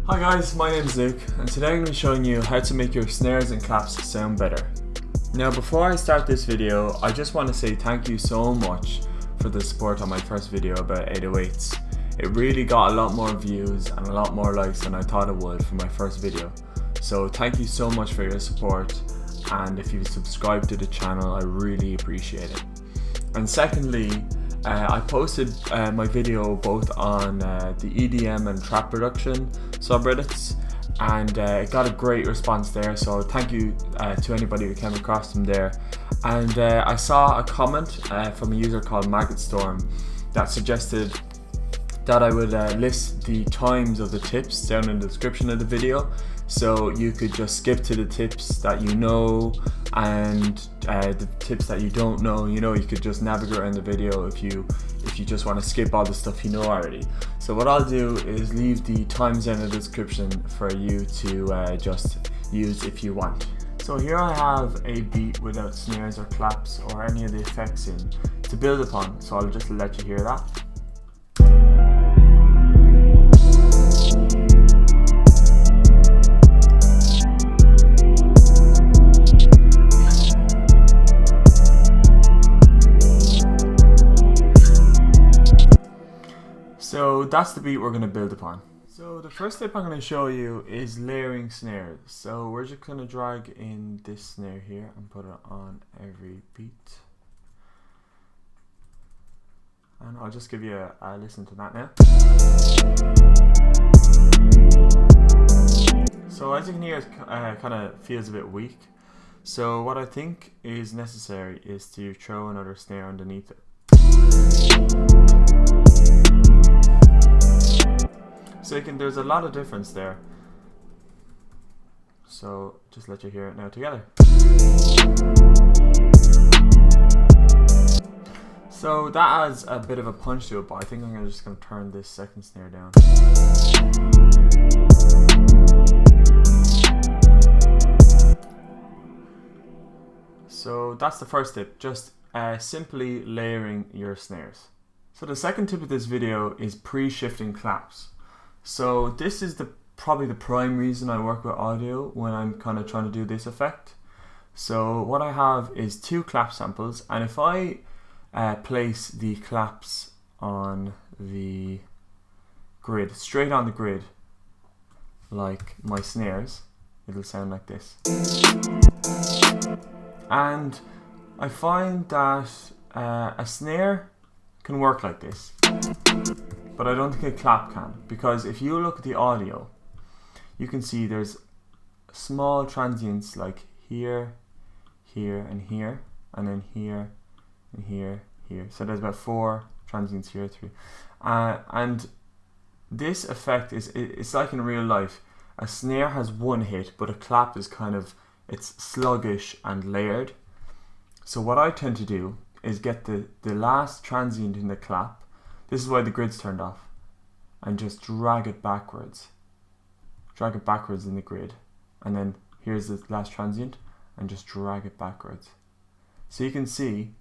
Hi guys, my name is Luke and today I'm going to be showing you how to make your snares and claps sound better. Now before I start this video, I just want to say thank you so much for the support on my first video about 808s. It really got a lot more views and a lot more likes than I thought it would for my first video. So thank you so much for your support, and if you've subscribed to the channel I really appreciate it. And secondly, I posted my video both on the EDM and trap production subreddits, and it got a great response there, so thank you to anybody who came across them there. And I saw a comment from a user called Maggotstorm that suggested that I would list the times of the tips down in the description of the video, so you could just skip to the tips that you know, and the tips that you don't know, you could just navigate around the video if you just want to skip all the stuff you know already. So what I'll do is leave the times in the description for you to just use if you want. So here I have a beat without snares or claps or any of the effects in to build upon, so I'll just let you hear that. So that's the beat we're going to build upon. So the first tip I'm going to show you is layering snares. So we're just going to drag in this snare here and put it on every beat. And I'll just give you a listen to that now. So as you can hear, it kind of feels a bit weak. So what I think is necessary is to throw another snare underneath it. So there's a lot of difference there. So just let you hear it now together. So that adds a bit of a punch to it, but I think I'm just going to turn this second snare down. So that's the first tip, just simply layering your snares. So the second tip of this video is pre-shifting claps. So this is probably the prime reason I work with audio when I'm kind of trying to do this effect. So what I have is 2 clap samples, and if I place the claps on the grid, straight on the grid, like my snares, it'll sound like this. And I find that a snare can work like this, but I don't think a clap can, because if you look at the audio, you can see there's small transients like here, here, and here, and then here, and here, here. So there's about 4 transients here, 3. And this effect it's like in real life. A snare has 1 hit, but a clap is it's sluggish and layered. So what I tend to do is get the last transient in the clap. This is why the grid's turned off, and just drag it backwards. Drag it backwards in the grid, and then here's the last transient, and just drag it backwards. So you can see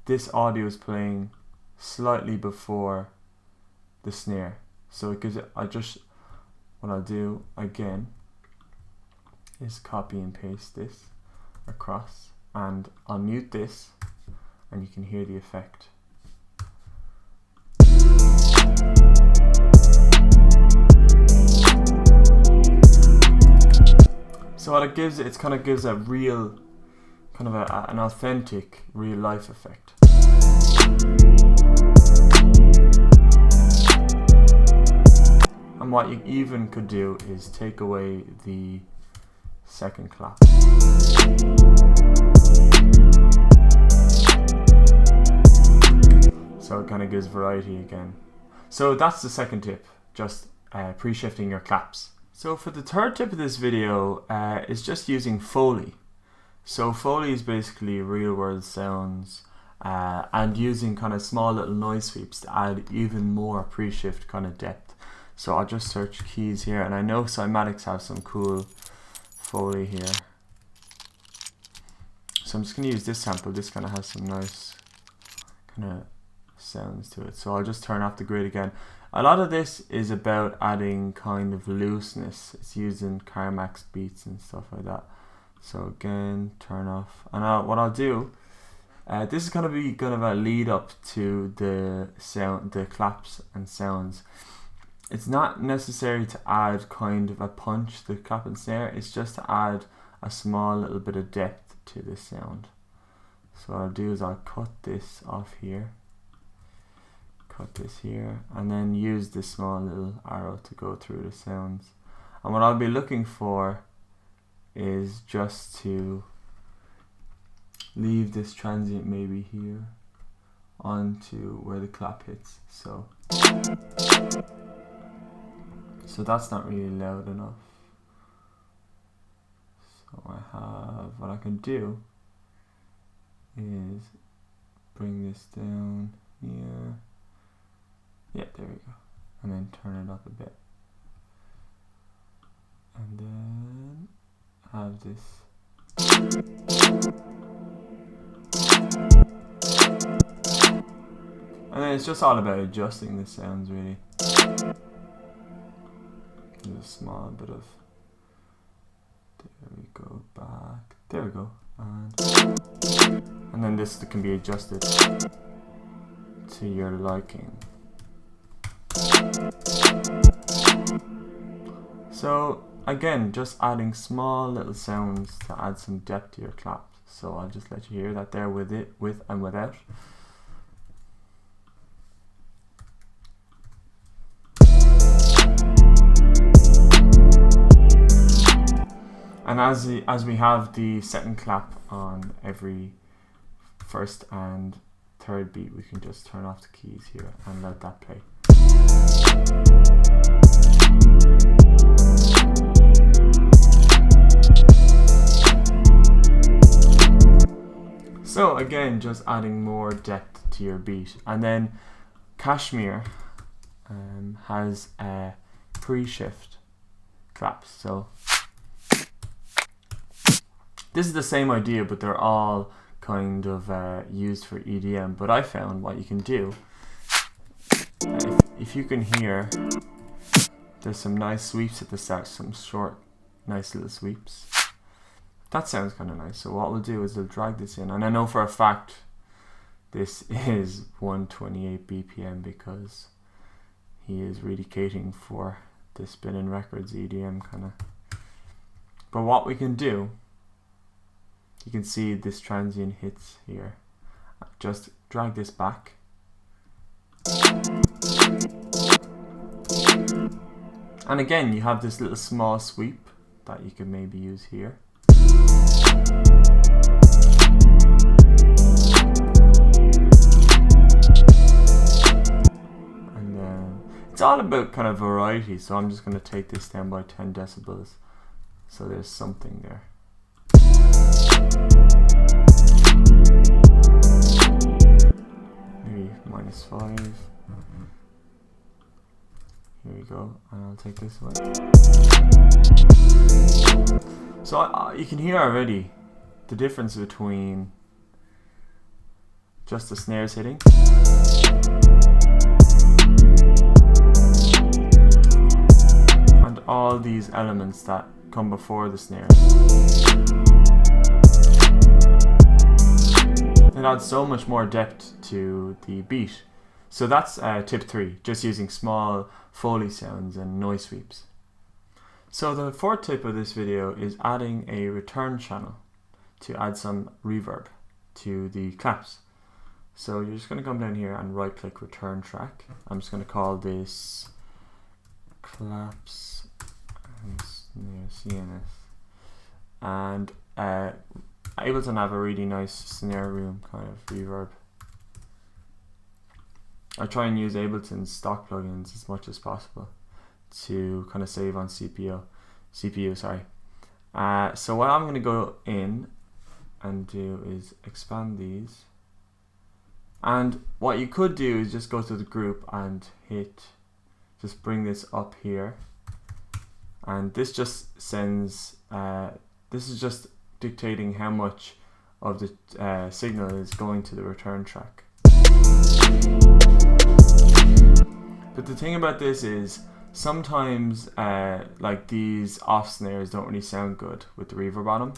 this audio is playing slightly before the snare. So it gives it, what I'll do again is copy and paste this across, and I'll mute this, and you can hear the effect. So what it gives, it kind of gives a real, an authentic real life effect. And what you even could do is take away the second clap. So it kind of gives variety again. So that's the second tip, just pre-shifting your claps. So for the third tip of this video is just using Foley. So Foley is basically real world sounds and using kind of small little noise sweeps to add even more pre-shift kind of depth. So I'll just search keys here, and I know Cymatics have some cool Foley here. So I'm just going to use this sample. This kind of has some nice kind of sounds to it. So I'll just turn off the grid again. A lot of this is about adding kind of looseness. It's used in Carmax beats and stuff like that. So again, turn off. And what I'll do, this is going to be kind of a lead up to the sound, the claps and sounds. It's not necessary to add kind of a punch to the clap and snare. It's just to add a small little bit of depth to this sound. So what I'll do is I'll cut this off here. Cut this here, and then use this small little arrow to go through the sounds. And what I'll be looking for is just to leave this transient maybe here onto where the clap hits. So that's not really loud enough. So what I can do is bring this down here. Yeah, there we go. And then turn it up a bit. And then have this. And then it's just all about adjusting the sounds really. There's a small bit of, there we go, back, there we go. And then this can be adjusted to your liking. So again, just adding small little sounds to add some depth to your claps. So I'll just let you hear that there with it, with and without. And as we have the second clap on every first and third beat, we can just turn off the keys here and let that play. So again, just adding more depth to your beat. And then Kashmir has a pre-shift claps. So this is the same idea, but they're all kind of used for EDM. But I found what you can do, if you can hear, there's some nice sweeps at the start, some short, nice little sweeps. That sounds kind of nice. So what we'll do is we'll drag this in. And I know for a fact this is 128 BPM because he is really catering for the Spinning Records EDM kind of. But what we can do, you can see this transient hits here. Just drag this back. And again, you have this little small sweep that you can maybe use here. And then it's all about kind of variety, so I'm just going to take this down by 10 decibels. So there's something there. Maybe -5. Here we go, and I'll take this away. So you can hear already the difference between just the snares hitting and all these elements that come before the snares. It adds so much more depth to the beat. So that's tip 3, just using small Foley sounds and noise sweeps. So the fourth tip of this video is adding a return channel to add some reverb to the claps. So you're just going to come down here and right click return track. I'm just going to call this claps and snare CNS. And Ableton have a really nice snare room kind of reverb. I try and use Ableton's stock plugins as much as possible to kind of save on CPU. So what I'm going to go in and do is expand these. And what you could do is just go to the group and just bring this up here. And this just sends, this is just dictating how much of the signal is going to the return track. But the thing about this is sometimes like these off snares don't really sound good with the reverb on them.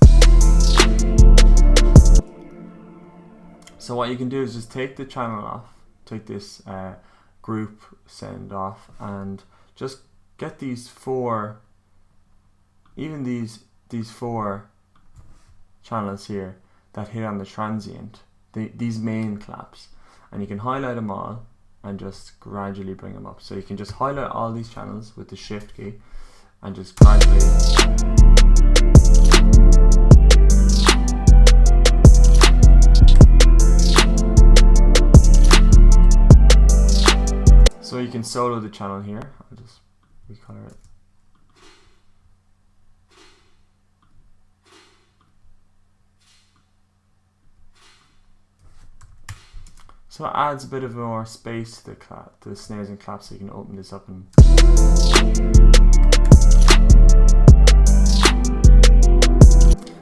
So what you can do is just take the channel off, take this group send off, and just get these four, even these four channels here that hit on the transient, these main claps, and you can highlight them all and just gradually bring them up. So you can just highlight all these channels with the shift key and just gradually so you can solo the channel here. I'll just recolor it. So it adds a bit of more space to the snares and claps, so you can open this up and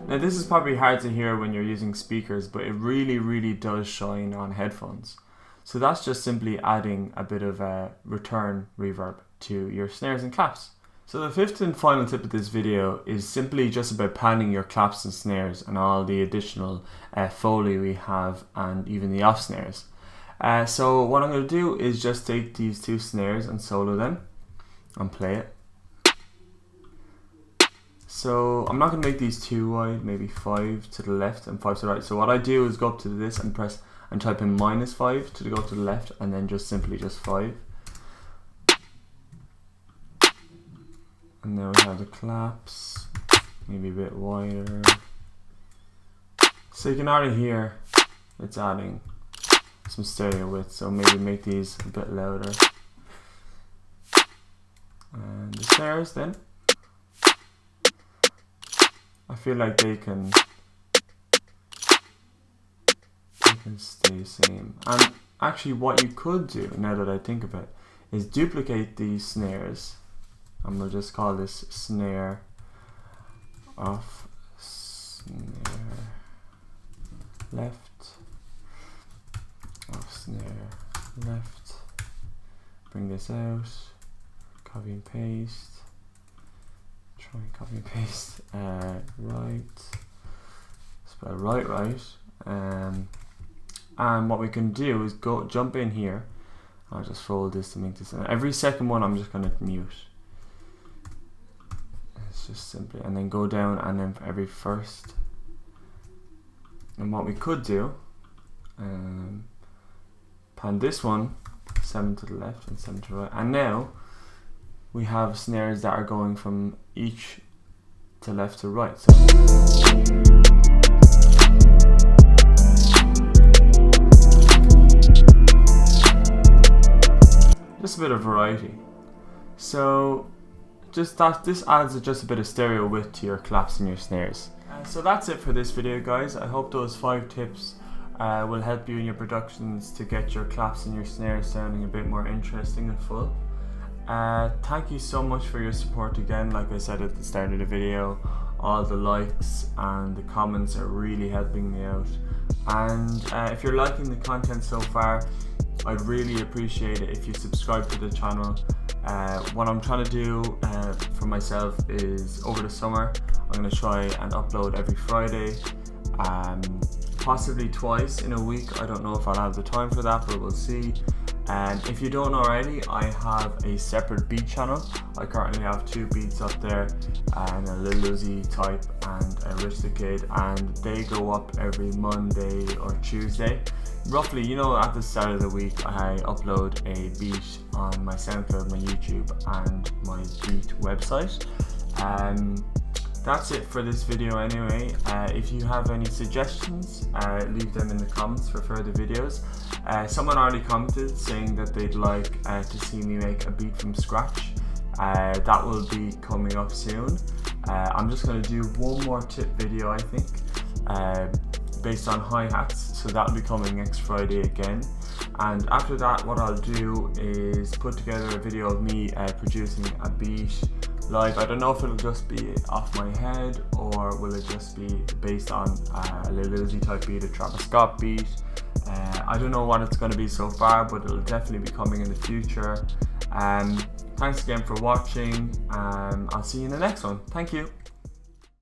now this is probably hard to hear when you're using speakers, but it really does shine on headphones. So that's just simply adding a bit of a return reverb to your snares and claps. So the fifth and final tip of this video is simply just about panning your claps and snares and all the additional Foley we have, and even the off snares. So what I'm going to do is just take these two snares and solo them and play it. So I'm not going to make these too wide, maybe 5 to the left and 5 to the right. So what I do is go up to this and press and type in -5 to go to the left, and then just simply just 5. And then we have the claps, maybe a bit wider. So you can already hear it's adding some stereo width, so maybe make these a bit louder. And the snares then, I feel like they can stay the same. And actually what you could do, now that I think of it, is duplicate these snares, and we'll just call this snare off, snare left, off snare left, bring this out, copy and paste, try and copy and paste, right, spell right, and what we can do is jump in here. I'll just fold this to make this, and every second one I'm just going to mute. It's just simply, and then go down, and then for every first. And what we could do, pan this one 7 to the left and 7 to the right, and now we have snares that are going from each to left to right. So just a bit of variety. So just that, this adds just a bit of stereo width to your claps and your snares. So that's it for this video, guys. I hope those 5 tips will help you in your productions to get your claps and your snares sounding a bit more interesting and full. Thank you so much for your support again. Like I said at the start of the video, all the likes and the comments are really helping me out. And if you're liking the content so far, I'd really appreciate it if you subscribe to the channel. What I'm trying to do for myself is, over the summer, I'm going to try and upload every Friday, possibly twice in a week. I don't know if I'll have the time for that, but we'll see. And if you don't already, I have a separate beat channel. I currently have 2 beats up there, and a Lil Uzi type and a Rich the Kid, and they go up every Monday or Tuesday. Roughly, you know, at the start of the week I upload a beat on my SoundCloud, my YouTube and my beat website. That's it for this video anyway. If you have any suggestions, leave them in the comments for further videos. Someone already commented saying that they'd like to see me make a beat from scratch. That will be coming up soon. I'm just going to do one more tip video, I think, based on hi-hats, so that'll be coming next Friday again. And after that, what I'll do is put together a video of me producing a beat live. I don't know if it'll just be off my head, or will it just be based on a Lil Uzi type beat, a Travis Scott beat, I don't know what it's going to be so far, but it'll definitely be coming in the future. Thanks again for watching. I'll see you in the next one. Thank you.